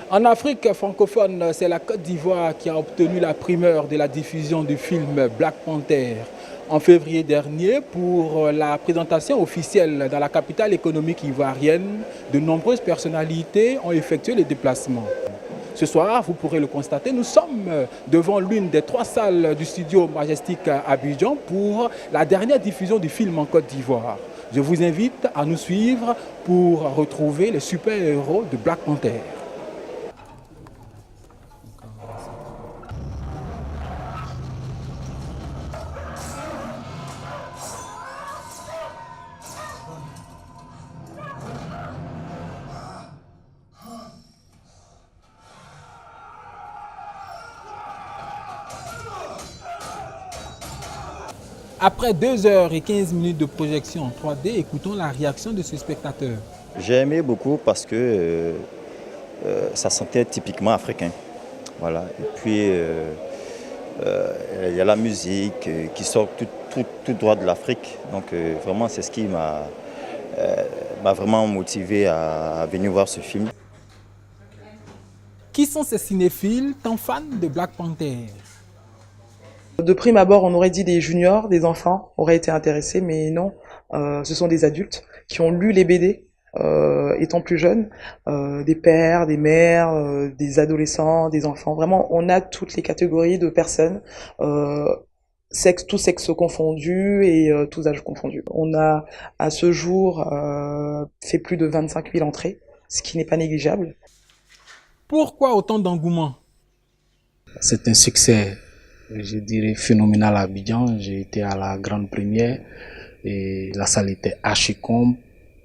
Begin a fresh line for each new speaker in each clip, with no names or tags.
En Afrique francophone, c'est la Côte d'Ivoire qui a obtenu la primeur de la diffusion du film Black Panther en février dernier. Pour la présentation officielle dans la capitale économique ivoirienne, de nombreuses personnalités ont effectué les déplacements. Ce soir, vous pourrez le constater, nous sommes devant l'une des 3 salles du studio Majestic à Abidjan pour la dernière diffusion du film en Côte d'Ivoire. Je vous invite à nous suivre pour retrouver les super-héros de Black Panther. Après 2h15 de projection en 3D, écoutons la réaction de ce spectateur.
J'ai aimé beaucoup parce que ça sentait typiquement africain. Voilà. Et puis, il y a la musique qui sort tout droit de l'Afrique. Donc, vraiment, c'est ce qui m'a vraiment motivé à venir voir ce film.
Qui sont ces cinéphiles tant fans de Black Panther?
De prime abord, on aurait dit des juniors, des enfants auraient été intéressés, mais non, ce sont des adultes qui ont lu les BD étant plus jeunes, des pères, des mères, des adolescents, des enfants. Vraiment, on a toutes les catégories de personnes, tous sexes confondus et tous âges confondus. On a à ce jour fait plus de 25 000 entrées, ce qui n'est pas négligeable.
Pourquoi autant d'engouement?
C'est un succès, je dirais, phénoménal à Abidjan. J'ai été à la grande première et la salle était archi comble.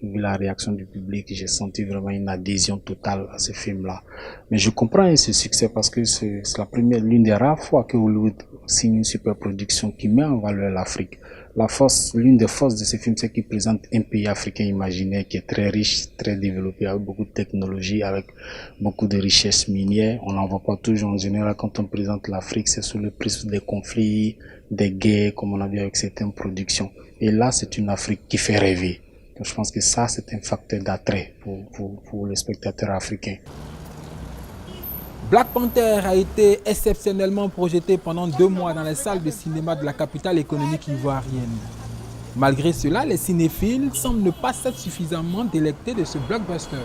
Vu la réaction du public, j'ai senti vraiment une adhésion totale à ce film-là. Mais je comprends ce succès parce que c'est l'une des rares fois que Hollywood signe une super production qui met en valeur l'Afrique. L'une des forces de ce film, c'est qu'il présente un pays africain imaginaire qui est très riche, très développé, avec beaucoup de technologie, avec beaucoup de richesses minières. On n'en voit pas toujours en général quand on présente l'Afrique, c'est sous le prisme des conflits, des guerres, comme on a vu avec certaines productions. Et là, c'est une Afrique qui fait rêver. Donc, je pense que ça, c'est un facteur d'attrait pour les spectateurs africains.
Black Panther a été exceptionnellement projeté pendant 2 mois dans les salles de cinéma de la capitale économique ivoirienne. Malgré cela, les cinéphiles semblent ne pas s'être suffisamment délectés de ce blockbuster.